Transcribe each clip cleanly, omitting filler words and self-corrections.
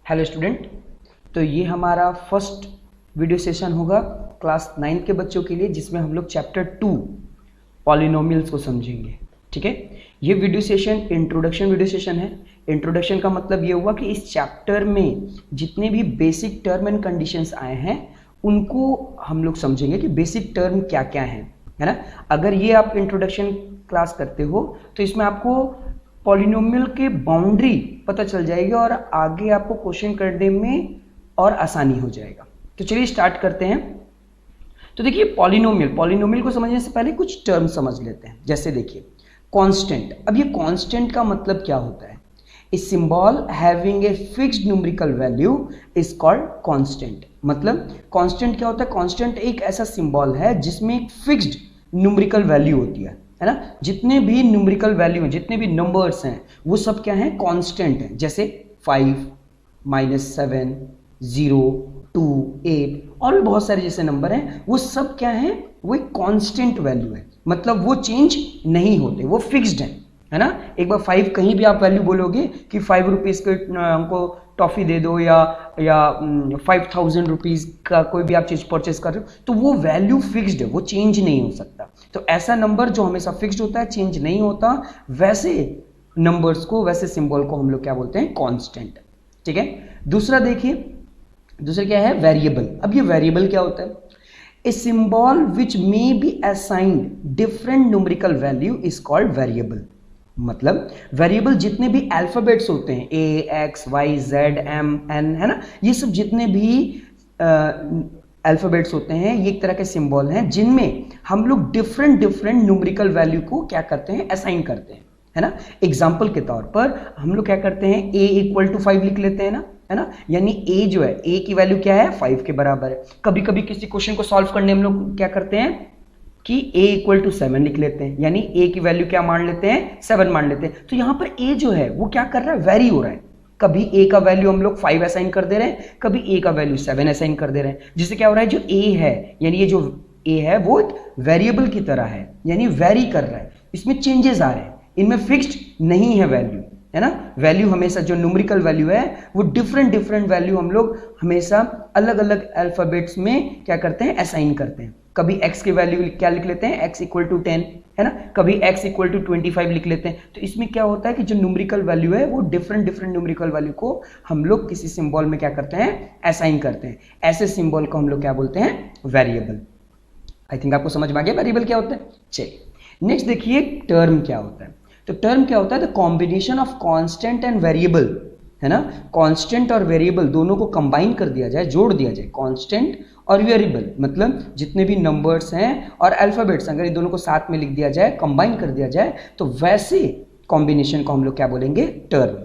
Hello student, तो ये हमारा फर्स्ट वीडियो सेशन होगा क्लास 9 के बच्चों के लिए, जिसमें हम लोग चैप्टर 2 पॉलिनोमियल्स को समझेंगे। ठीक है, ये video session introduction video session है। इंट्रोडक्शन का मतलब ये हुआ कि इस चैप्टर में जितने भी बेसिक टर्म एंड कंडीशंस आए हैं उनको हम लोग समझेंगे कि बेसिक टर्म क्या क्या है ना। अगर ये आप इंट्रोडक्शन क्लास करते हो तो इसमें आपको पॉलिनोमियल के बाउंड्री पता चल जाएगी और आगे आपको क्वेश्चन करने में और आसानी हो जाएगा। तो चलिए स्टार्ट करते हैं। तो देखिए, पॉलिनोमियल को समझने से पहले कुछ टर्म समझ लेते हैं। जैसे देखिए कांस्टेंट। अब ये कांस्टेंट का मतलब क्या होता है? A symbol having a fixed numerical value is called constant. मतलब कांस्टेंट क्या होता है? कांस्टेंट एक ऐसा सिंबल है जिसमें एक फिक्स्ड न्यूमेरिकल वैल्यू होती है ना। जितने भी न्यूमेरिकल वैल्यू हैं, जितने भी नंबर्स हैं, वो सब क्या हैं? कांस्टेंट हैं। जैसे 5, -7, 0, 2, 8 और भी बहुत सारे जैसे नंबर हैं, वो सब क्या हैं? वो एक कांस्टेंट वैल्यू है। मतलब वो चेंज नहीं होते, वो फिक्स्ड है ना। एक बार 5 कहीं भी आप वैल्यू बोलोगे कि 5 रुपीज़ के हमको टॉफ़ी दे दो या 5000 रुपीज़ का कोई भी आप चीज़ परचेस कर रहे हो, तो वो वैल्यू फिक्स्ड है, वो चेंज नहीं हो सकता। तो ऐसा नंबर जो हमेशा फिक्स्ड होता है, चेंज नहीं होता, वैसे नंबर्स को, वैसे सिंबल को हम लोग क्या बोलते हैं? कांस्टेंट। ठीक है। दूसरा देखिए, दूसरा क्या है? वेरिएबल। अब ये वेरिएबल क्या होता है? A symbol which may be assigned different numerical value is called variable. मतलब वेरिएबल जितने भी अल्फाबेट्स होते हैं, A, X, Y, Z, M, N, है ना, ये सब जितने भी अल्फाबेट्स होते हैं, ये एक तरह के सिंबल हैं जिनमें हम लोग डिफरेंट न्यूमेरिकल वैल्यू को क्या करते हैं? असाइन करते हैं, है ना। एग्जाम्पल के तौर पर हम लोग क्या करते हैं? a = 5 लिख लेते हैं ना, है ना। यानी a जो है, a की वैल्यू क्या है? 5 के बराबर है। कभी कभी किसी क्वेश्चन को सॉल्व करने हम लोग क्या करते हैं कि a = 7 लिख लेते हैं, यानी a की वैल्यू क्या मान लेते हैं? 7 मान लेते हैं। तो यहाँ पर a जो है वो क्या कर रहा है? वेरी हो रहा है। कभी a का वैल्यू हम लोग 5 असाइन कर दे रहे हैं, कभी a का वैल्यू 7 असाइन कर दे रहे हैं, जिससे क्या हो रहा है? जो a है, यानी ये जो a है वो एक वेरिएबल की तरह है, यानी वेरी कर रहा है, इसमें चेंजेस आ रहे हैं, इनमें फिक्स्ड नहीं है वैल्यू, है ना। वैल्यू हमेशा जो न्यूमेरिकल वैल्यू है वो डिफरेंट वैल्यू हम लोग हमेशा अलग अलग अल्फाबेट्स में क्या करते हैं? असाइन करते हैं। कभी x की वैल्यू क्या लिख लेते हैं? x = 10, है ना। कभी x = 25 लिख लेते हैं। तो इसमें क्या होता है कि जो न्यूमेरिकल वैल्यू है वो डिफरेंट न्यूमेरिकल वैल्यू को हम लोग किसी सिंबल में क्या करते हैं? असाइन करते हैं। ऐसे सिंबल को हम लोग क्या बोलते हैं? वेरिएबल। आई थिंक आपको समझ में आ गया वेरिएबल क्या होता है। चलिए नेक्स्ट देखिए, टर्म क्या होता है। तो टर्म क्या होता है? The combination of constant and variable, है ना। कांस्टेंट और वेरिएबल दोनों को कंबाइन कर दिया जाए, जोड़ दिया जाए। कांस्टेंट और वेरिएबल मतलब जितने भी नंबर्स हैं और अल्फाबेट्स, अगर इन दोनों को साथ में लिख दिया जाए, कंबाइन कर दिया जाए, तो वैसे कॉम्बिनेशन को हम लोग क्या बोलेंगे? टर्म।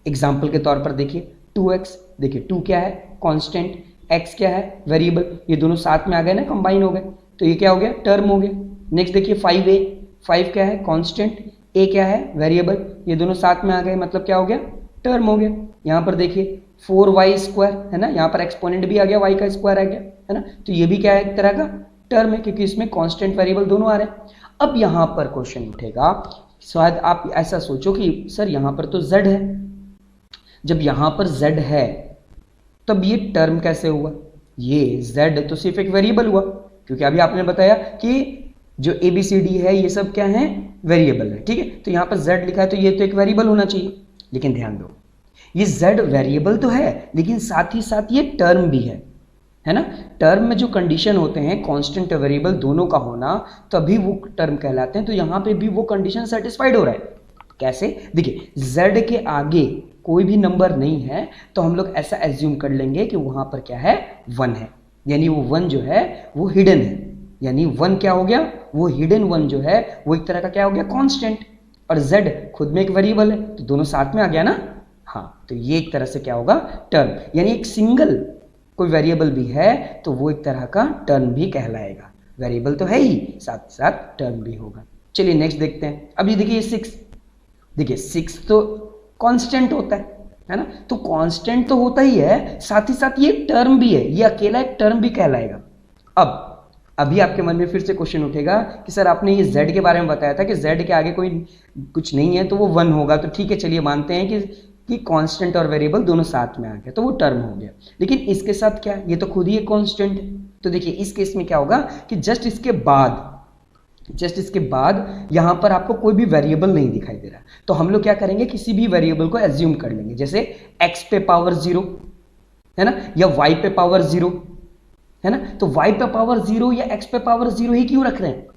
एग्जाम्पल के तौर पर देखिए 2x, देखिए 2 क्या है? कांस्टेंट, x क्या है? वेरिएबल। ये दोनों साथ में आ गए ना, कंबाइन हो गए, तो ये क्या हो गया? टर्म हो गया। नेक्स्ट देखिए 5a, 5 क्या है? कांस्टेंट, a क्या है? वेरिएबल। ये दोनों साथ में आ गए, मतलब क्या हो गया? टर्म हो गया। यहाँ पर देखिए 4y², है ना, यहाँ पर एक्सपोनेंट भी आ गया, y का स्क्वायर आ गया, है ना। तो ये भी क्या है? एक तरह का टर्म है, क्योंकि इसमें कांस्टेंट वेरिएबल दोनों आ रहे हैं। अब यहाँ पर क्वेश्चन उठेगा, शायद आप ऐसा सोचो कि सर यहाँ पर तो z है। जब यहाँ पर z है तब ये टर्म कैसे हुआ? ये z तो सिर्फ एक वेरिएबल हुआ, क्योंकि अभी आपने बताया कि जो ABCD है ये सब क्या है? वेरिएबल है। ठीक है, तो यहाँ पर z लिखा है तो ये तो एक वेरिएबल होना चाहिए। लेकिन ध्यान दो, ये z वेरिएबल तो है, लेकिन साथ ही साथ ये टर्म भी है ना। टर्म में जो कंडीशन होते हैं, कांस्टेंट और वेरिएबल दोनों का होना, तभी वो टर्म कहलाते हैं। तो यहाँ पे भी वो कंडीशन सेटिस्फाइड हो रहा है। कैसे? देखिए z के आगे कोई भी नंबर नहीं है, तो हम लोग ऐसा एज्यूम कर लेंगे कि वहां पर क्या है? 1 है, यानी वो 1 जो है वो हिडन है। यानी 1 क्या हो गया? वो हिडन 1 जो है वो एक तरह का क्या हो गया? कांस्टेंट। और z खुद में एक वेरिएबल है, तो दोनों साथ में आ गया ना। हाँ, तो ये एक तरह से क्या होगा? टर्म। यानी एक सिंगल कोई वेरिएबल भी है तो वो एक तरह का टर्म भी कहलाएगा। वेरिएबल तो है ही, साथ साथ टर्म भी होगा। चलिए नेक्स्ट देखते हैं। अब ये देखिए 6, देखिए 6 तो कांस्टेंट होता है ना। तो कांस्टेंट तो होता ही है, साथ ही साथ ये टर्म भी है, ये अकेला एक टर्म भी कहलाएगा। अब अभी आपके मन में फिर से क्वेश्चन उठेगा कि सर आपने ये z के बारे में बताया था कि z के आगे कोई कुछ नहीं है तो वो 1 होगा, तो ठीक है चलिए मानते हैं कि कि कांस्टेंट और वेरिएबल दोनों साथ में आ गया तो वो टर्म हो गया। लेकिन इसके साथ क्या, ये तो खुद ही एक कांस्टेंट है। तो देखिए इस केस में क्या होगा कि जस्ट इसके बाद यहां पर आपको कोई भी वेरिएबल नहीं दिखाई दे रहा, तो हम लोग क्या करेंगे, किसी भी वेरिएबल को एज्यूम कर लेंगे, जैसे x पे पावर 0 है ना, या y पे पावर 0 है ना। तो y पे पावर 0 या x पे पावर 0 ही क्यों रख रहे हैं,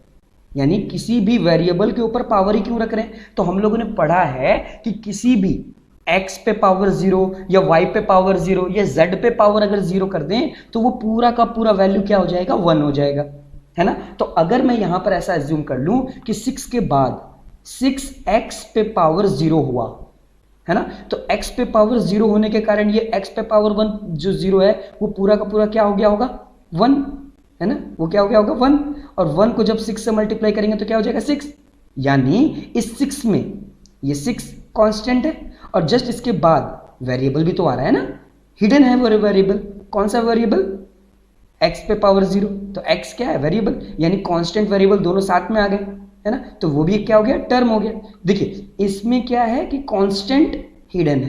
यानी किसी भी वेरिएबल के ऊपर पावर ही क्यों रख रहे हैं। तो हम लोगों ने पढ़ा है कि किसी भी x पे पावर 0 या y पे पावर 0 या z पे पावर अगर 0 कर दें तो वो पूरा का पूरा वैल्यू क्या हो जाएगा, 1 हो जाएगा, है ना। तो अगर मैं यहां पर ऐसा एज्यूम कर लूं कि 6 के बाद 6x पे पावर 0 हुआ, है ना, तो x पे पावर 0 होने के कारण ये x पे पावर 1 जो 0 है वो पूरा का पूरा क्या हो गया होगा, 1, है ना, वो क्या हो गया होगा 1, और 1 को जब 6 से मल्टीप्लाई करेंगे तो क्या हो जाएगा 6, यानी इस 6 में ये 6 कांस्टेंट है और जस्ट इसके बाद वेरिएबल भी तो आ रहा है ना, हिडन है वो वेरिएबल। कौन सा वेरिएबल, x पे पावर 0, तो x क्या है, वेरिएबल, यानी कांस्टेंट वेरिएबल दोनों साथ में आ गए, है ना, तो वो भी क्या हो गया, टर्म हो गया। देखिए इसमें क्या है कि कांस्टेंट हिडन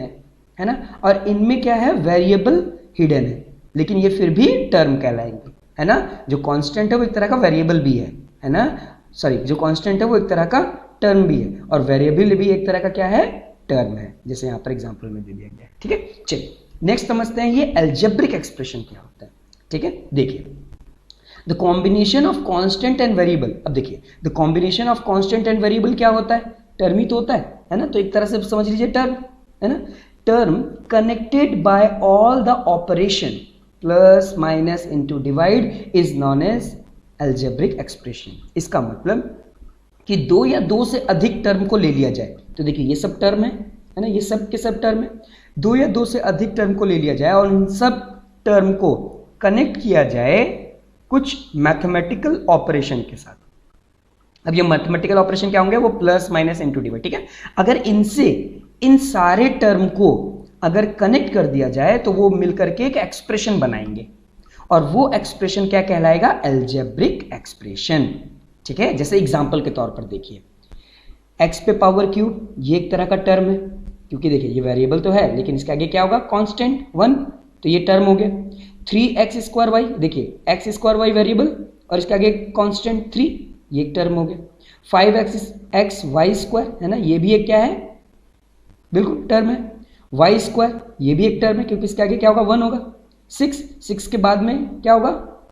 है ना, और इनमें क्या है, वेरिएबल हिडन है, लेकिन ये फिर भी टर्म कहलाएंगे, है ना। जो कांस्टेंट है वो एक तरह का वेरिएबल भी है ना, सॉरी, जो कांस्टेंट है वो एक तरह का टर्म भी है और वेरिएबल भी एक तरह का क्या है, टर्म है, जैसे यहाँ पर एग्जांपल में दे दिया गया है। ठीक है, चलिए नेक्स्ट समझते हैं ये अलजेब्रिक एक्सप्रेशन क्या होता है। ठीक है, देखिए the combination of constant and variable. अब देखिए the combination of constant and variable क्या होता है, टर्म ही तो होता है ना, तो एक तरह से समझ लीजिए टर्म, है ना। Term connected by all the operation plus minus into divide is known as algebraic expression. इसका मतलब कि दो या दो से अधिक टर्म को ले लिया जाए, तो देखिए ये सब टर्म है ना, ये सब के सब टर्म है, दो या दो से अधिक टर्म को ले लिया जाए और इन सब टर्म को कनेक्ट किया जाए कुछ मैथमेटिकल ऑपरेशन के साथ। अब ये मैथमेटिकल ऑपरेशन क्या होंगे, वो प्लस माइनस इनटू डिवाइड। ठीक है, अगर इनसे इन सारे टर्म को अगर कनेक्ट कर दिया जाए तो वो मिलकर के एक एक्सप्रेशन बनाएंगे और वो एक्सप्रेशन क्या कहलाएगा, अलजेब्रिक एक्सप्रेशन। ठीक है, जैसे एग्जांपल के तौर पर देखिए x पे पावर क्यूब, ये एक तरह का टर्म है, क्योंकि देखिए ये वेरिएबल तो है लेकिन इसके आगे क्या होगा, कांस्टेंट 1, तो ये टर्म हो गया। 3x स्क्वायर वाई, देखिए x स्क्वायर वाई वेरिएबल और इसके आगे कांस्टेंट 3, ये एक टर्म हो गया। 5x वाई स्क्वायर, है ना, ये भी एक क्या है, बिल्कुल टर्म है। y स्क्वायर, ये भी एक टर्म है क्योंकि इसके आगे क्या होगा, 1 होगा। 6 के बाद में क्या होगा,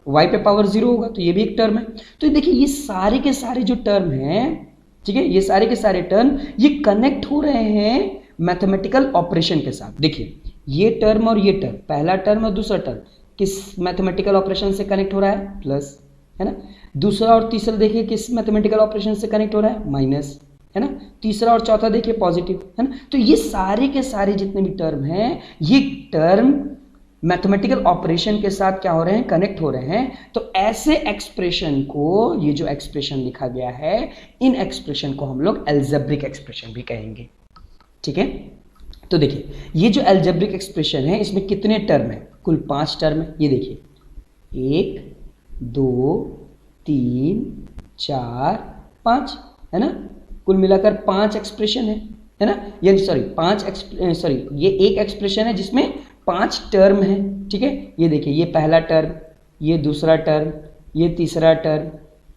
y पे पावर 0 होगा, तो ये भी एक टर्म है। तो देखिए ये सारे के सारे जो टर्म हैं, ठीक है, ये सारे के सारे टर्म ये कनेक्ट हो रहे हैं मैथमेटिकल ऑपरेशन के साथ। देखिए ये टर्म और ये टर्म, पहला टर्म और दूसरा टर्म किस मैथमेटिकल ऑपरेशन से कनेक्ट हो रहा है, प्लस, है ना। दूसरा और तीसरा देखिए किस मैथमेटिकल ऑपरेशन से कनेक्ट हो रहा है, माइनस, है ना। तीसरा और चौथा देखिए पॉजिटिव, है ना। तो ये सारे के सारे जितने भी टर्म हैं, ये टर्म मैथमेटिकल ऑपरेशन के साथ क्या हो रहे हैं, कनेक्ट हो रहे हैं। तो ऐसे एक्सप्रेशन को, ये जो एक्सप्रेशन लिखा गया है, इन एक्सप्रेशन को हम लोग अलजेब्रिक एक्सप्रेशन भी कहेंगे। ठीक है, तो देखिए ये जो अलजेब्रिक एक्सप्रेशन है इसमें कितने टर्म है, कुल 5 टर्म है। ये देखिए 1 2 3 4 5, है ना, कुल मिलाकर 5 एक्सप्रेशन है ना, यानी सॉरी ये एक एक्सप्रेशन है जिसमें 5 टर्म है। ठीक है, ये देखिए ये पहला टर्म, ये दूसरा टर्म, ये तीसरा टर्म,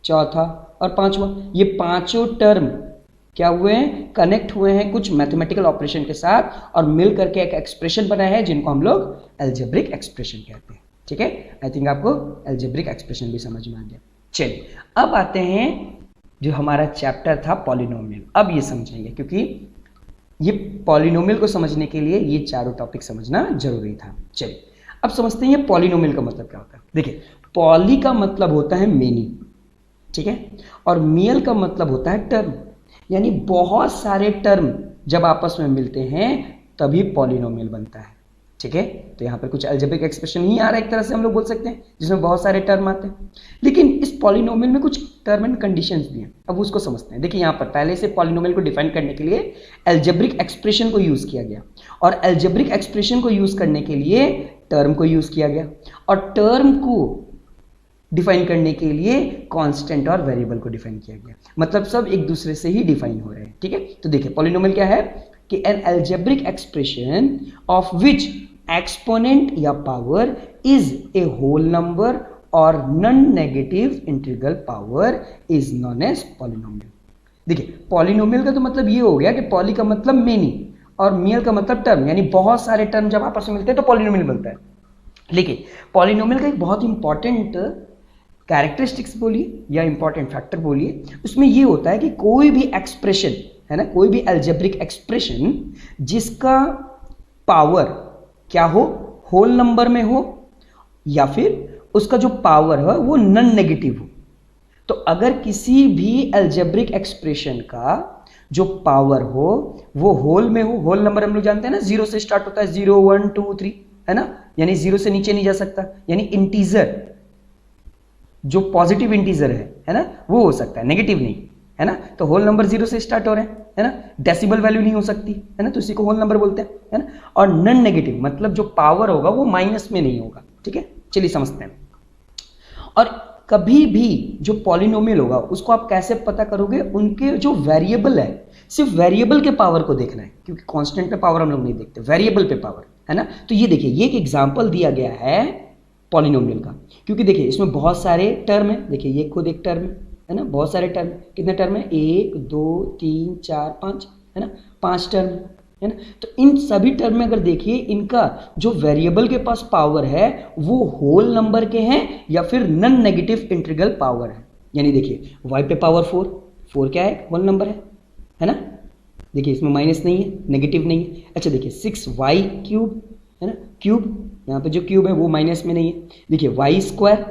चौथा और पांचवा, ये पांचों टर्म क्या हुए हैं, कनेक्ट हुए हैं कुछ मैथमेटिकल ऑपरेशन के साथ और मिल करके एक एक्सप्रेशन बना है जिनको हम लोग अलजेब्रिक एक्सप्रेशन कहते हैं। ठीक है, आई थिंक आपको अलजेब्रिक एक्सप्रेशन भी समझ में आ गया। चलिए अब आते हैं जो हमारा चैप्टर था पॉलिनोमियल। अब ये समझेंगे क्योंकि ये पॉलिनोमियल को समझने के लिए ये चारों टॉपिक समझना जरूरी था। चलिए अब समझते हैं ये पॉलिनोमियल का मतलब क्या होता है। देखिए पॉली का मतलब होता है मेनी, ठीक है, और मियल का मतलब होता है टर्म, यानी बहुत सारे टर्म जब आपस में मिलते हैं तभी पॉलिनोमियल बनता है। ठीक है, तो यहाँ पर कुछ अलजेब्रिक एक्सप्रेशन ही आ रहा है एक तरह से हम लोग बोल सकते हैं जिसमें बहुत सारे टर्म आते हैं, लेकिन इस पॉलिनोमियल में कुछ टर्म एंड कंडीशंस भी हैं। अब उसको समझते हैं। देखिए यहाँ पर पहले से पॉलिनोमियल को डिफाइन करने के लिए अलजेब्रिक एक्सप्रेशन को यूज किया गया और अलजेब्रिक एक्सप्रेशन को यूज करने के लिए टर्म को यूज किया गया और टर्म को डिफाइन करने के लिए कांस्टेंट और वेरिएबल को डिफाइन किया गया। मतलब सब एक दूसरे से ही डिफाइन हो रहे हैं। ठीक है, तो देखिए पॉलिनोमियल क्या है कि an algebraic expression of which exponent या power is a whole number और non negative integral power is known as polynomial. देखिए पॉलिनोमियल का तो मतलब ये हो गया कि पॉली का मतलब मेनी और मियल का मतलब टर्म, यानी बहुत सारे टर्म जब आपस में मिलते हैं तो पॉलिनोमियल बनता है। लेकिन पॉलिनोमियल का एक बहुत इंपॉर्टेंट कैरेक्टरिस्टिक्स बोलिए या इंपॉर्टेंट फैक्टर बोलिए, उसमें ये होता है कि कोई भी एक्सप्रेशन है ना, कोई भी एल्जेब्रिक एक्सप्रेशन जिसका पावर क्या हो, होल नंबर में हो या फिर उसका जो पावर है वो नॉन नेगेटिव हो। तो अगर किसी भी एल्जेब्रिक एक्सप्रेशन का जो पावर हो वो होल में हो, होल नंबर हम लोग जानते हैं ना, 0 से स्टार्ट होता है, 0 1 2 3 है ना, यानी 0 से नीचे नहीं जा सकता, यानी इंटीजर जो पॉजिटिव इंटीजर है ना, वो हो सकता है, नेगेटिव नहीं, है ना। तो होल नंबर 0 से स्टार्ट हो रहे हैं, है ना, डेसिमल वैल्यू नहीं हो सकती, है ना, तो इसी को होल नंबर बोलते हैं, है ना। और नॉन नेगेटिव मतलब जो पावर होगा वो माइनस में नहीं होगा, ठीक है। चलिए समझते हैं। और कभी भी जो पॉलिनोमियल होगा उसको आप कैसे पता करोगे, उनके जो वेरिएबल है सिर्फ वेरिएबल के पावर को देखना है, क्योंकि कांस्टेंट पे पावर हम लोग नहीं देखते, वेरिएबल पे पावर, है ना। तो ये देखिए, ये एक एग्जांपल दिया गया है पॉलिनोमियल का, क्योंकि देखिए इसमें बहुत सारे टर्म है। देखिए ये खुद एक टर्म है ना, बहुत सारे टर्म, कितने टर्म है, 1 2 3 4 5, है ना, 5 टर्म है ना। तो इन सभी टर्म में अगर देखिए इनका जो वेरिएबल के पास पावर है वो होल नंबर के हैं या फिर नॉन नेगेटिव इंटीग्रल पावर है। यानी देखिए y पे पावर 4 क्या है, होल नंबर है ना। देखिए इसमें माइनस नहीं है, नेगेटिव नहीं है। अच्छा देखिए 6y क्यूब है ना, क्यूब यहाँ पे जो क्यूब है वो माइनस में नहीं है। देखिए y स्क्वायर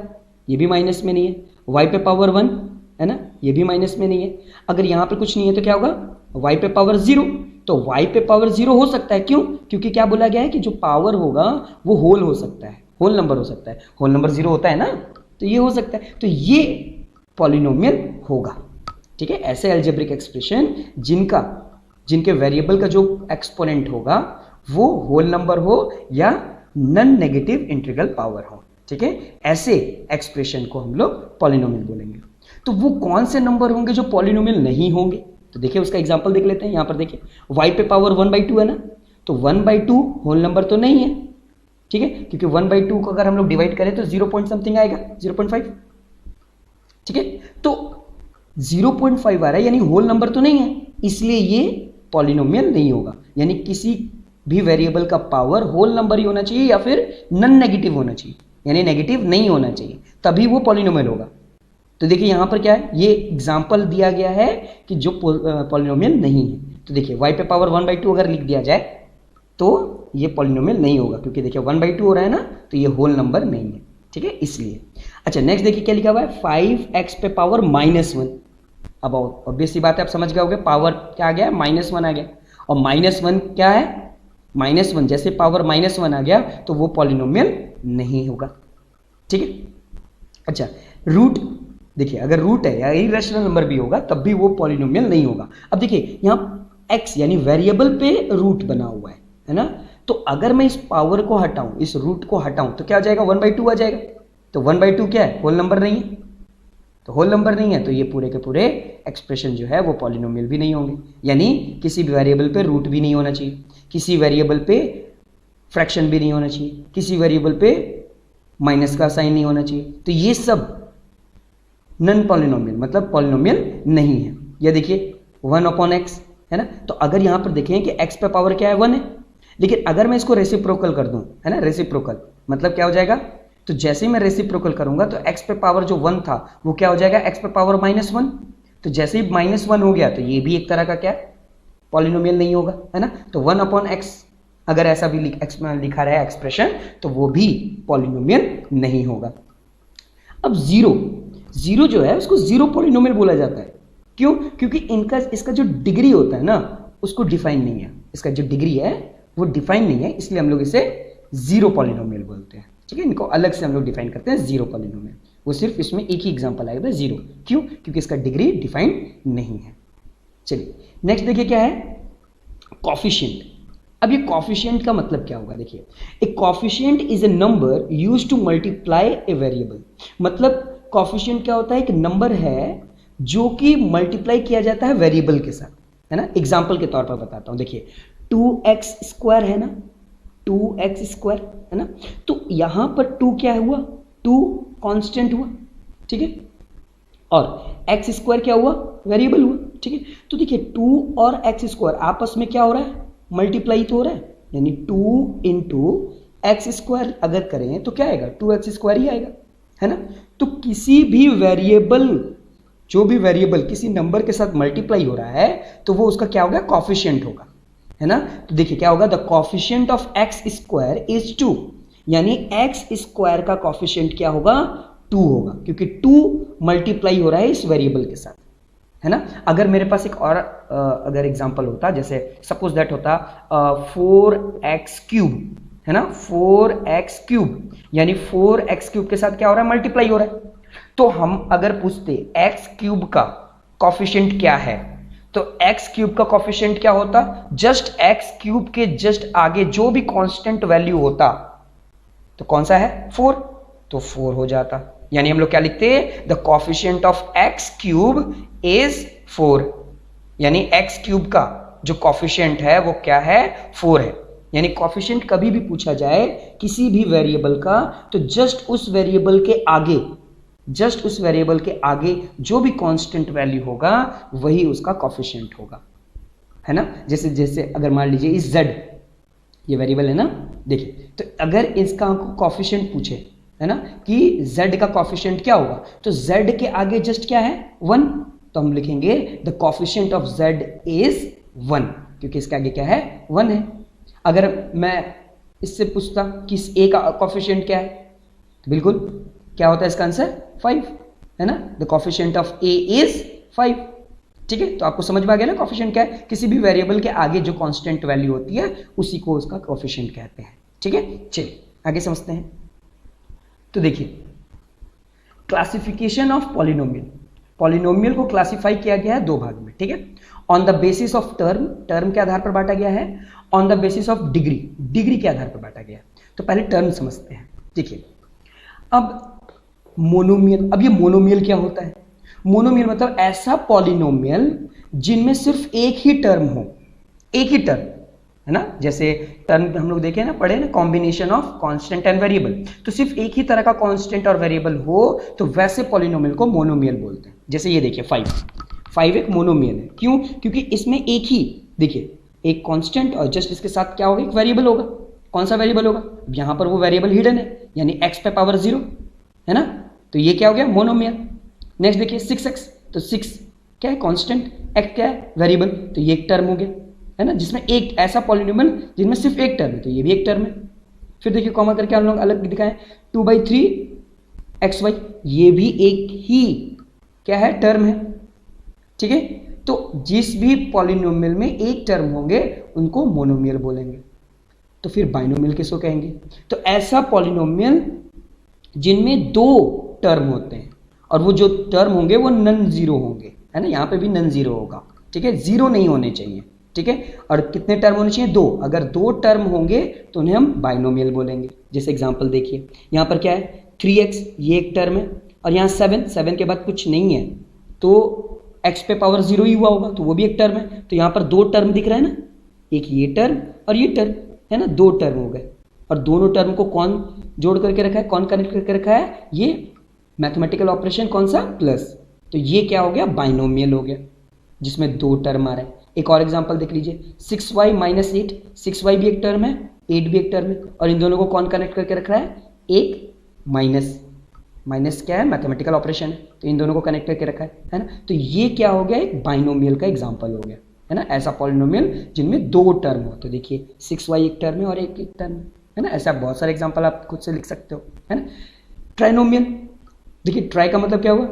ये भी माइनस में नहीं है, y पे पावर 1 है ना, ये भी माइनस में नहीं है। अगर यहाँ पे कुछ नहीं है तो क्या होगा, y पे पावर 0, तो y पे पावर 0 हो सकता है, क्यों, क्योंकि क्या बोला गया है कि जो पावर होगा वो होल हो सकता है, होल नंबर हो सकता है, होल नंबर 0 होता है ना, तो ये हो सकता है, तो ये पॉलिनोमियल होगा, ठीक है। ऐसे अलजेब्रिक एक्सप्रेशन जिनके वेरिएबल का जो एक्सपोनेंट होगा वो होल नंबर हो या नॉन नेगेटिव इंटीग्रल पावर हो, ठीक है, ऐसे एक्सप्रेशन को हम लोग पॉलिनोमियल बोलेंगे। तो वो कौन से नंबर होंगे जो पॉलिनोमियल नहीं होंगे, तो देखिए उसका एग्जांपल देख लेते हैं। यहाँ पर देखिए y पे पावर 1/2 है ना, तो 1/2 होल नंबर तो नहीं है, ठीक है, क्योंकि 1/2 को अगर हम लोग डिवाइड करें तो 0 पॉइंट समथिंग आएगा, 0.5, ठीक है। तो 0.5 आ रहा है यानी होल नंबर तो नहीं है, इसलिए ये पॉलिनोमियल नहीं होगा। यानी किसी भी वेरिएबल का पावर होल नंबर ही होना चाहिए या फिर नॉन नेगेटिव होना चाहिए, यानी नेगेटिव नहीं होना चाहिए, तभी वो पॉलिनोमियल होगा। तो देखिए यहाँ पर क्या है, ये एग्जाम्पल दिया गया है कि जो पॉलिनोमियल नहीं है। तो देखिए y पे पावर 1/2 अगर लिख दिया जाए तो ये पॉलिनोमियल नहीं होगा, क्योंकि देखिए 1/2 हो रहा है ना, तो ये होल नंबर नहीं है, ठीक है, इसलिए। अच्छा नेक्स्ट देखिए क्या लिखा हुआ है, 5x पे पावर -1। अब ऑब्वियसली बात है, आप समझ गए होंगे, पावर क्या आ गया, -1 आ गया, और -1 क्या है, -1 जैसे पावर -1 आ गया तो वो पॉलिनोमियल नहीं होगा, ठीक है। अच्छा रूट, देखिए अगर रूट है या इरेशनल नंबर भी होगा तब भी वो पॉलिनोमियल नहीं होगा। अब देखिए यहाँ x यानी वेरिएबल पे रूट बना हुआ है ना, तो अगर मैं इस पावर को हटाऊं, इस रूट को हटाऊं तो क्या आ जाएगा, 1/2 आ जाएगा। तो 1/2 क्या है, होल नंबर नहीं है, तो होल नंबर नहीं है तो ये पूरे के पूरे एक्सप्रेशन जो है वो पॉलिनोमियल भी नहीं होंगे। यानी किसी भी वेरिएबल पे रूट भी नहीं होना चाहिए, किसी वेरिएबल पे फ्रैक्शन भी नहीं होना चाहिए, किसी वेरिएबल पे माइनस का साइन नहीं होना चाहिए, तो ये सब नॉन पॉलिनोमियल मतलब पॉलिनोमियल नहीं है। ये देखिए 1/x है ना, तो अगर यहाँ पर देखें कि x पे पावर क्या है, 1 है, लेकिन अगर मैं इसको रेसिप्रोकल कर दूं, है ना, रेसिप्रोकल मतलब क्या हो जाएगा, तो जैसे ही मैं रेसिप्रोकल करूंगा तो x पे पावर जो 1 था वो क्या हो जाएगा, x पे पावर -1, तो जैसे ही -1 हो गया तो ये भी एक तरह का क्या पॉलिनोमियल नहीं होगा, है ना। तो 1/x अगर ऐसा भी लिखा रहा है एक्सप्रेशन तो वो भी पॉलिनोमियल नहीं होगा। अब जीरो जो है उसको जीरो पॉलिनोमियल बोला जाता है, क्यों, क्योंकि इसका जो डिग्री होता है ना उसको डिफाइन नहीं है, इसका जो डिग्री है वो डिफाइन नहीं है, इसलिए हम लोग इसे जीरो पॉलिनोमियल बोलते हैं, ठीक है। इनको अलग से हम लोग डिफाइन करते हैं जीरो पॉलिनोमियल, वो सिर्फ इसमें एक ही एग्जांपल आएगा जीरो, क्यों, क्योंकि इसका डिग्री डिफाइन नहीं है। चलिए नेक्स्ट देखिए क्या है, कॉफिशिएंट। अब ये कॉफिशिएंट का मतलब क्या होगा, देखिए a coefficient is a number used to multiply a variable. मतलब कॉफिशिएंट क्या होता है, एक नंबर है जो कि मल्टीप्लाई किया जाता है वेरिएबल के साथ, है ना। एग्जांपल के तौर पर बताता हूं, देखिए 2x² है ना, 2x² है ना, तो यहां पर 2 क्या हुआ, 2 कांस्टेंट हुआ, ठीक है, और x² क्या हुआ, वेरिएबल हुआ, ठीक है। तो देखिए 2 और x² आपस में क्या हो रहा है, मल्टीप्लाई तो हो रहा है, यानी 2 इंटू x² अगर करें तो क्या आएगा, 2x² ही आएगा, है ना। तो किसी भी वेरिएबल, जो भी वेरिएबल किसी नंबर के साथ मल्टीप्लाई हो रहा है तो वो उसका क्या होगा, कॉफिशिएंट होगा, है ना। तो देखिए क्या होगा, the coefficient of x² is 2, यानी x² का कॉफिशिएंट क्या होगा, 2 होगा, क्योंकि 2 मल्टीप्लाई हो रहा है इस वेरिएबल के साथ, है ना। अगर मेरे पास एक और अगर एग्जांपल होता, जैसे सपोज दैट होता 4x³ है ना, 4x³ यानी 4x³ के साथ क्या हो रहा है, मल्टीप्लाई हो रहा है। तो हम अगर पूछते x³ का कॉफिशिएंट क्या है, तो x³ का कॉफिशिएंट क्या होता, जस्ट x³ के जस्ट आगे जो भी कांस्टेंट वैल्यू होता, तो कौन सा है, 4, तो 4 हो जाता। यानी हम लोग क्या लिखते, the coefficient of x³ is 4, यानी x³ का जो कॉफिशिएंट है वो क्या है, 4 है। यानी कॉफिशिएंट कभी भी पूछा जाए किसी भी वेरिएबल का, तो जस्ट उस वेरिएबल के आगे जो भी कांस्टेंट वैल्यू होगा वही उसका कॉफिशिएंट होगा, है ना। जैसे अगर मान लीजिए इस z, ये वेरिएबल है ना, देखिए, तो अगर इसका हमको कॉफिशिएंट पूछे, है ना, कि z का कॉफिशिएंट क्या होगा, तो z के आगे जस्ट क्या है, 1, तो हम लिखेंगे the coefficient of z is 1, क्योंकि इसके आगे क्या है, 1 है। अगर मैं इससे पूछता कि इस a का कॉफिशिएंट क्या है, तो बिल्कुल क्या होता है इसका आंसर, 5, है ना, the coefficient of a is 5, ठीक है। तो आपको समझ में आ गया ना कॉफिशिएंट क्या है, किसी भी वेरिएबल के आगे जो कांस्टेंट वैल्यू होती है उसी को उसका कॉफिशिएंट कहते हैं, ठीक है। चलिए आगे समझते हैं। तो देखिए क्लासिफिकेशन ऑफ पॉलिनोमियल, पॉलिनोमियल को क्लासिफाई किया गया है 2 भाग में, ठीक है। On the basis of term, term के आधार पर बांटा गया है, on the basis of degree, degree के आधार पर बांटा गया है। तो पहले टर्म समझते हैं। देखिए अब मोनोमियल, अब ये मोनोमियल क्या होता है, मोनोमियल मतलब ऐसा पॉलिनोमियल जिनमें सिर्फ एक ही टर्म हो, एक ही टर्म, है ना। जैसे टर्म हम लोग देखे ना, पढ़े ना, combination of constant and variable, तो सिर्फ एक ही तरह का कांस्टेंट और वेरिएबल हो तो वैसे पॉलिनोमियल को मोनोमियल बोलते हैं। जैसे ये देखिए 5 एक मोनोमियल है, क्यों, क्योंकि इसमें एक ही, देखिए एक कांस्टेंट और जस्ट इसके साथ क्या होगा, एक वेरिएबल होगा। कौन सा वेरिएबल होगा, यहां पर वो वेरिएबल हिडन है, यानी x पे पावर 0, है ना, तो ये क्या हो गया, मोनोमियल। नेक्स्ट देखिए 6x, तो 6 क्या है, कांस्टेंट, x क्या है, वेरिएबल, तो ये एक टर्म हो गया, है ना, जिसमें एक ऐसा पॉलिनोमियल जिनमें सिर्फ एक टर्म है, तो ये भी एक टर्म है। फिर देखिए कॉमा करके हम लोग अलग दिखाएं, 2/3xy, ये भी एक ही क्या है, टर्म है, ठीक है। तो जिस भी पॉलिनोमियल में एक टर्म होंगे उनको मोनोमियल बोलेंगे। तो फिर बाइनोमियल किसको कहेंगे, तो ऐसा पॉलिनोमियल जिनमें 2 टर्म होते हैं और वो जो टर्म होंगे वो नन जीरो होंगे, है ना, यहाँ पे भी नन जीरो होगा, ठीक है, जीरो नहीं होने चाहिए, ठीक है। और कितने टर्म होने चाहिए, 2, अगर 2 टर्म होंगे तो उन्हें हम बाइनोमियल बोलेंगे। जैसे एग्जांपल देखिए, यहाँ पर क्या है, 3x, ये एक टर्म है, और यहाँ 7 के बाद कुछ नहीं है, तो x पे पावर 0 ही हुआ होगा, तो वो भी एक टर्म है। तो यहाँ पर 2 टर्म दिख रहा है ना, एक ये टर्म और ये टर्म, है ना, 2 टर्म हो गए। और दोनों टर्म को कौन जोड़ करके रखा है, कौन कनेक्ट करके रखा है, ये मैथमेटिकल ऑपरेशन कौन सा, प्लस, तो ये क्या हो गया, बाइनोमियल हो गया, जिसमें 2 टर्म आ रहे हैं। एक और एग्जांपल देख लीजिए, 6y - 8, 6y भी एक टर्म है, 8 भी एक टर्म है, और इन दोनों को कौन कनेक्ट करके रख रहा है, एक माइनस, माइनस क्या है, मैथमेटिकल ऑपरेशन है, तो इन दोनों को कनेक्ट करके रखा है ना। तो ये क्या हो गया, एक बाइनोमियल का एग्जांपल हो गया, है ना, ऐसा पॉलिनोमियल जिनमें 2 टर्म हो। तो देखिए 6y एक टर्म है और एक टर्म है ना, ऐसा बहुत सारे एग्जांपल आप खुद से लिख सकते हो, है ना। ट्राइनोमियल, देखिए ट्राई का मतलब क्या हुआ,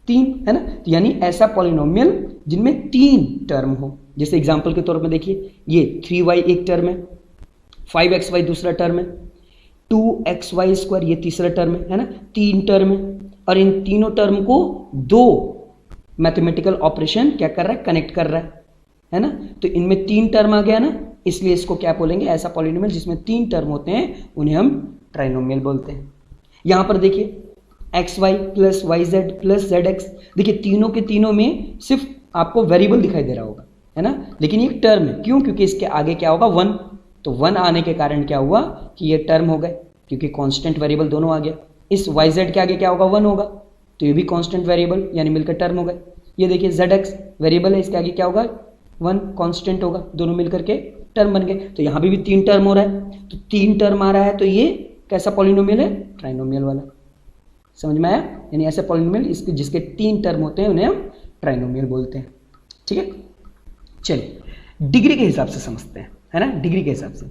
3, है ना, तो यानी ऐसा पॉलिनोमियल जिनमें 3 टर्म हो। जैसे एग्जांपल के तौर पर देखिए, ये 3y एक टर्म है, 5xy दूसरा टर्म है, 2xy² ये तीसरा टर्म है ना, 3 टर्म है, और इन तीनों टर्म को 2 मैथमेटिकल ऑपरेशन क्या कर रहा है, कनेक्ट कर रहा है ना। तो इनमें 3 टर्म आ गया ना, इसलिए इसको क्या बोलेंगे, ऐसा पॉलिनोमियल जिसमें 3 टर्म होते हैं उन्हें हम ट्राइनोमियल बोलते हैं। यहां पर देखिए xy + yz + zx, देखिए तीनों के तीनों में सिर्फ आपको वेरिएबल दिखाई दे रहा होगा, है ना, लेकिन ये टर्म है, क्यों? क्योंकि इसके आगे क्या होगा 1, तो 1 आने के कारण क्या हुआ कि ये टर्म हो गए, क्योंकि कांस्टेंट वेरिएबल दोनों आ गया। इस yz के आगे क्या होगा 1 होगा, तो ये भी कांस्टेंट वेरिएबल यानी मिलकर टर्म हो गए। ये देखिए zx वेरिएबल है, इसके आगे क्या होगा 1 कांस्टेंट होगा, दोनों मिलकर के टर्म बन गए। तो यहाँ भी 3 टर्म हो रहा है, तो 3 टर्म आ रहा है, तो ये कैसा पॉलिनोमियल है? ट्राइनोमियल वाला। समझ में आया? यानी ऐसे पॉलिनोमियल इसके जिसके 3 टर्म होते हैं उन्हें हम ट्राइनोमियल बोलते हैं। ठीक है, चलिए डिग्री के हिसाब से समझते हैं, है ना, डिग्री के हिसाब से।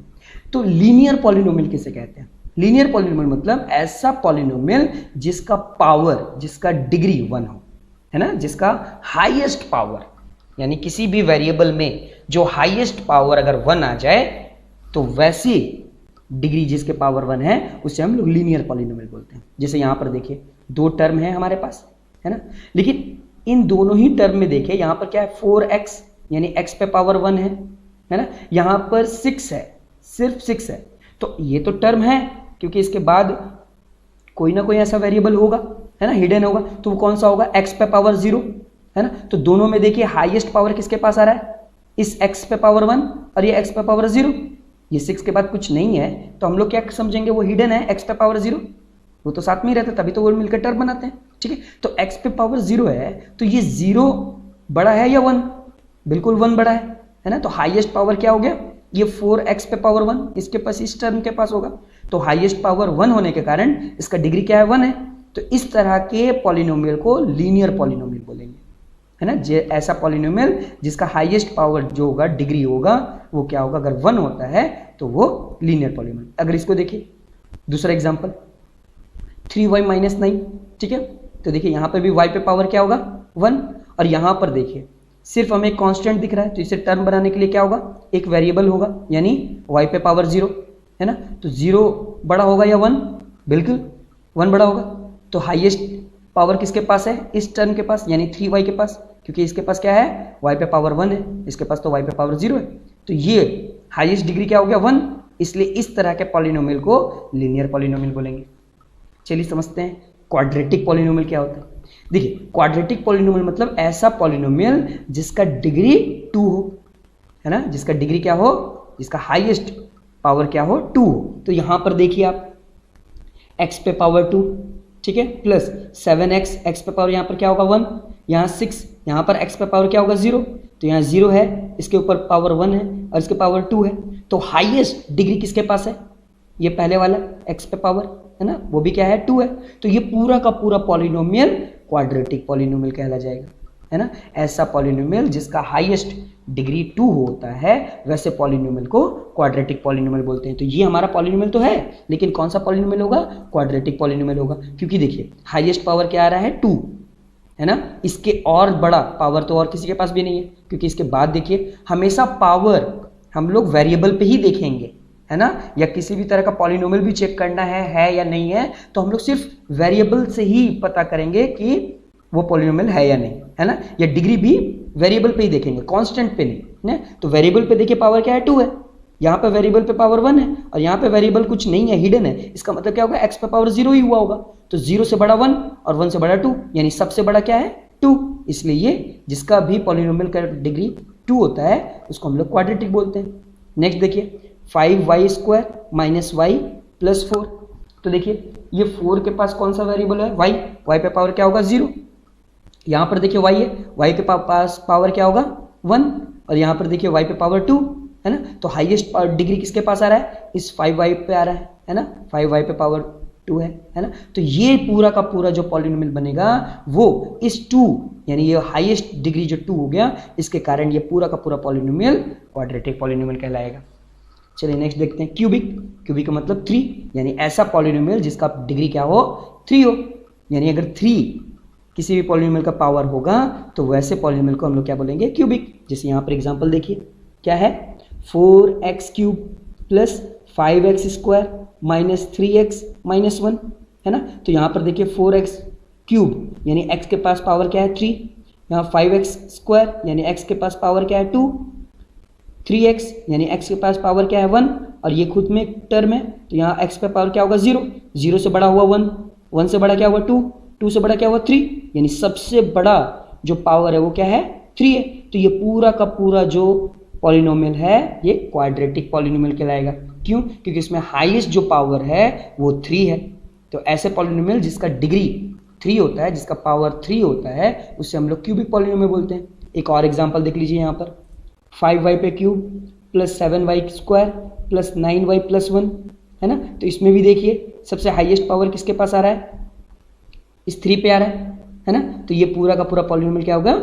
तो लीनियर पॉलिनोमियल किसे कहते हैं? लीनियर पॉलिनोमियल मतलब ऐसा पॉलिनोमियल जिसका पावर, जिसका डिग्री 1 हो, है ना, जिसका हाईएस्ट पावर, यानी किसी भी वेरिएबल में जो हाईएस्ट पावर अगर 1 आ जाए तो वैसी डिग्री जिसके पावर 1 है उसे हम लोग लीनियर पॉलिनोमियल बोलते हैं। जैसे यहां पर देखिए 2 टर्म है हमारे पास, है ना, लेकिन इन दोनों ही टर्म में देखिए यहां पर क्या है 4x यानी x पे पावर 1 है ना, यहां पर 6 है, सिर्फ 6 है, तो ये तो टर्म है क्योंकि इसके बाद कोई ना कोई ऐसा वेरिएबल होगा, है ना, हिडन होगा, तो वो कौन सा होगा? x पे पावर 0, है ना। तो दोनों में देखिए हाईएस्ट पावर किसके पास आ रहा है? इस x पे पावर 1 और ये x पे पावर 0। ये 6 के बाद कुछ नहीं है तो हम लोग क्या समझेंगे? वो हिडन है x पे पावर 0, वो तो साथ में ही रहता है, तभी तो वो मिलकर टर्म बनाते हैं। ठीक है, तो x पे पावर 0 है, तो ये 0 बड़ा है या 1? बिल्कुल 1 बड़ा है ना। तो हाईएस्ट पावर क्या हो गया? ये 4x पे पावर 1 इसके पास, इस टर्म के पास होगा, तो हाईएस्ट पावर 1 होने के कारण इसका डिग्री क्या है? 1 है। तो इस तरह के पॉलिनोमियल को लीनियर पॉलिनोमियल बोलेंगे, है ना। ऐसा पॉलिनोमियल जिसका हाईएस्ट पावर जो होगा, डिग्री होगा, वो क्या होगा? अगर 1 होता है तो वो लीनियर पॉलिनोमियल। अगर इसको देखिए दूसरा एग्जांपल 3y माइनस 9, ठीक है, तो देखिए यहाँ पर भी y पे पावर क्या होगा? 1, और यहाँ पर देखिए सिर्फ हमें कांस्टेंट दिख रहा है, तो इसे टर्म बनाने के लिए क्या होगा? एक वेरिएबल होगा, यानी y पे पावर 0, है ना। तो 0 बड़ा होगा या 1? बिल्कुल 1 बड़ा होगा। तो हाईएस्ट पावर किसके पास है? इस टर्म के पास, यानी 3y के पास, क्योंकि इसके पास क्या है? y पे पावर 1 है, इसके पास तो y पे पावर 0 है, तो ये हाईएस्ट डिग्री क्या हो गया? 1। इसलिए इस तरह के पॉलिनोमियल को लीनियर पॉलिनोमियल बोलेंगे। चलिए समझते हैं क्वाड्रेटिक पॉलिनोमियल क्या होता है। देखिए क्वाड्रेटिक पॉलिनोमियल मतलब ऐसा पॉलिनोमियल जिसका डिग्री 2 हो, है ना, जिसका डिग्री क्या हो? जिसका हाईएस्ट पावर क्या हो? 2 हो। तो यहां पर देखिए आप x पे पावर 2, ठीक है, प्लस 7x, x पे पावर यहाँ पर क्या होगा? 1, यहाँ 6, यहाँ पर x पे पावर क्या होगा? 0, तो यहाँ 0 है, इसके ऊपर पावर 1 है और इसके पावर 2 है, तो हाईएस्ट डिग्री किसके पास है? ये पहले वाला x पे पावर, है ना, वो भी क्या है? 2 है। तो ये पूरा का पूरा पॉलिनोमियल क्वाड्रेटिक पॉलिनोमियल कहला जाएगा, है ना। ऐसा पॉलिनोमियल जिसका हाईएस्ट डिग्री 2 होता है, वैसे पॉलिनोमियल को क्वाड्रेटिक पॉलिनोमियल बोलते हैं। तो ये हमारा पॉलिनोमियल तो है, लेकिन कौन सा पॉलिनोमियल होगा? क्वाड्रेटिक पॉलिनोमियल होगा, क्योंकि देखिए हाईएस्ट पावर क्या आ रहा है? 2, है ना। इसके और बड़ा पावर तो और किसी के पास भी नहीं है, क्योंकि इसके बाद देखिए हमेशा पावर हम लोग वेरिएबल पे ही देखेंगे, है ना, या किसी भी तरह का पॉलिनोमियल भी चेक करना है या नहीं है, तो हम लोग सिर्फ वेरिएबल से ही पता करेंगे कि वो पॉलिनोमियल है या नहीं, है ना। या डिग्री भी वेरिएबल पे ही देखेंगे, कांस्टेंट पे नहीं, है। तो वेरिएबल पे देखिए पावर क्या है? 2 है, यहाँ पे वेरिएबल पे पावर 1 है, और यहाँ पे वेरिएबल कुछ नहीं है, हिडन है। इसका मतलब क्या होगा? x पे पावर 0 ही हुआ होगा, तो 0 से बड़ा 1 और 1 से बड़ा 2, यानी सबसे बड़ा क्या है? 2। इसलिए ये जिसका भी पॉलिनोमियल का डिग्री 2 होता है उसको हम लोग क्वाड्रेटिक बोलते हैं। नेक्स्ट देखिए 5y² माइनस y प्लस 4, तो देखिए ये 4 के पास कौन सा वेरिएबल है? y पे पावर क्या होगा? 0। यहाँ पर देखिए y है, y के पास पावर क्या होगा? 1, और यहाँ पर देखिए y पे पावर 2, है ना। तो हाईएस्ट डिग्री किसके पास आ रहा है? इस 5y पे आ रहा है ना, 5y पे पावर 2 है ना। तो ये पूरा का पूरा जो पॉलिनोमियल बनेगा वो इस 2, यानी ये हाईएस्ट डिग्री जो 2 हो गया, इसके कारण ये पूरा का पूरा पॉलिनोमियल क्वाड्रेटिक पॉलिनोमियल कहलाएगा। चलिए नेक्स्ट देखते हैं क्यूबिक। क्यूबिक का मतलब 3, यानी ऐसा पॉलिनोमियल जिसका डिग्री क्या हो? 3 हो, यानी अगर 3 किसी भी पॉलिनोमियल का पावर होगा तो वैसे पॉलिनोमियल को हम लोग क्या बोलेंगे? क्यूबिक। जैसे यहाँ पर एग्जांपल देखिए क्या है? 4x³ plus 5x² minus 3x minus 1, है ना। तो यहाँ पर देखिए 4x³ यानी x के पास पावर क्या है? 3, यहाँ 5x² यानी x के पास पावर क्या है? 2, 3x यानी x के पास पावर क्या है? 1, और ये खुद में एक टर्म है, तो यहाँ x पे पावर क्या होगा? 0, 0 से बड़ा हुआ 1, 1 से बड़ा क्या हुआ? 2, 2 से बड़ा क्या हुआ? 3, यानी सबसे बड़ा जो पावर है वो क्या है? 3 है। तो ये पूरा का पूरा जो पॉलिनोमियल है ये क्वाड्रेटिक पॉलिनोमियल कहलाएगा। क्यों? क्योंकि इसमें हाईएस्ट जो पावर है वो 3 है। तो ऐसे पॉलिनोमियल जिसका डिग्री 3 होता है, जिसका पावर 3 होता है, उससे हम लोग क्यूबिक पॉलिनोमियल बोलते हैं। एक और एग्जांपल देख लीजिए यहाँ पर, 5y पे cube plus 7y square plus 9y plus 1, है ना। तो इसमें भी देखिए सबसे हाईएस्ट पावर किसके पास आ रहा है, इस 3 पे आ रहा है ना। तो ये पूरा का पूरा पॉलिनोमियल क्या होगा,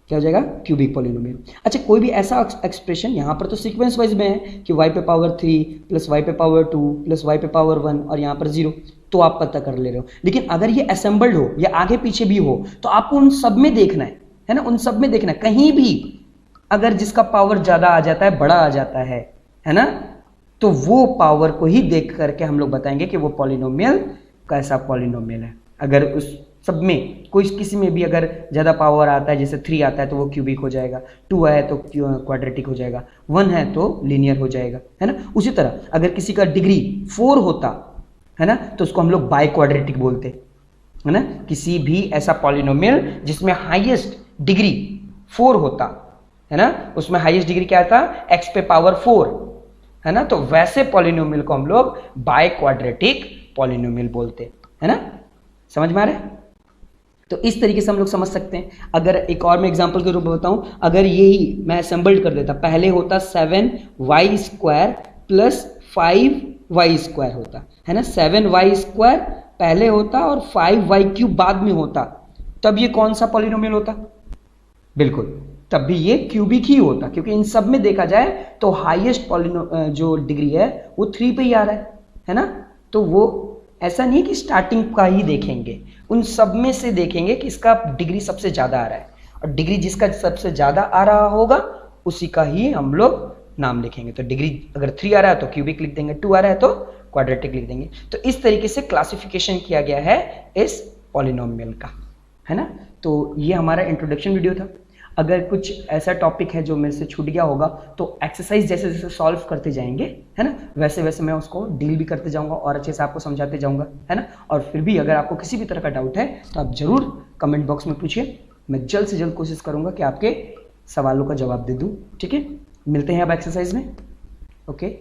क्या हो जाएगा, क्यूबिक पॉलिनोमियल। अच्छा, कोई भी ऐसा एक्सप्रेशन, यहाँ पर तो सीक्वेंस वाइज में है कि y पे पावर 3 प्लस y पे पावर 2 प्लस y पे पावर 1 और यहाँ पर 0, तो आप पता कर ले रहे हो। लेकिन अगर ये असेंबल्ड हो या आगे पीछे भी हो तो आपको उन सब में देखना है ना, उन सब में देखना है। कहीं भी अगर जिसका पावर ज्यादा आ जाता है, बड़ा आ जाता है ना, तो वो पावर को ही देख करके हम लोग बताएंगे कि वो पॉलिनोमियल कैसा पॉलिनोमियल है। अगर उस सब में कोई किसी में भी अगर ज़्यादा पावर आता है, जैसे 3 आता है तो वो क्यूबिक हो जाएगा, 2 है तो क्वाड्रेटिक हो जाएगा, 1 है तो लीनियर हो जाएगा, है ना। उसी तरह अगर किसी का डिग्री 4 होता है ना, तो उसको हम लोग बाई क्वाड्रेटिक बोलते है ना। किसी भी ऐसा पॉलिनोमियल जिसमें हाईएस्ट डिग्री 4 होता है ना, उसमें हाईएस्ट डिग्री क्या था, x पे पावर 4, है ना। तो वैसे पॉलिनोमियल को हम लोग बाई क्वाड्रेटिक पॉलिनोमियल बोलते है ना। समझ में आ रहा है? तो इस तरीके से हम लोग समझ सकते हैं। अगर एक और मैं एग्जांपल के रूप में बताऊं, अगर यही मैं असेंबल्ड कर देता, पहले होता 7y square plus 5y square होता है ना, 7y स्क्वायर पहले होता और 5y क्यूब बाद में होता, तब ये कौन सा पॉलिनोमियल होता, बिल्कुल तब भी ये क्यूबिक ही होता। क्योंकि इन सब में देखा जाए तो हाईएस्ट जो डिग्री है वो 3 पे ही आ रहा है ना। तो वो ऐसा नहीं है कि स्टार्टिंग का ही देखेंगे, उन सब में से देखेंगे कि इसका डिग्री सबसे ज्यादा आ रहा है, और डिग्री जिसका सबसे ज्यादा आ रहा होगा उसी का ही हम लोग नाम लिखेंगे। तो डिग्री अगर 3 आ रहा है तो क्यूबिक लिख देंगे, 2 आ रहा है तो क्वाड्रेटिक लिख देंगे। तो इस तरीके से क्लासिफिकेशन किया गया है इस पॉलिनोमियल का, है ना। तो ये हमारा इंट्रोडक्शन वीडियो था। अगर कुछ ऐसा टॉपिक है जो मेरे से छूट गया होगा तो एक्सरसाइज जैसे जैसे सॉल्व करते जाएंगे, है ना, वैसे वैसे मैं उसको डील भी करते जाऊंगा और अच्छे से आपको समझाते जाऊंगा, है ना। और फिर भी अगर आपको किसी भी तरह का डाउट है तो आप जरूर कमेंट बॉक्स में पूछिए, मैं जल्द से जल्द कोशिश करूंगा कि आपके सवालों का जवाब दे दूं। ठीक है, मिलते हैं अब एक्सरसाइज में। ओके।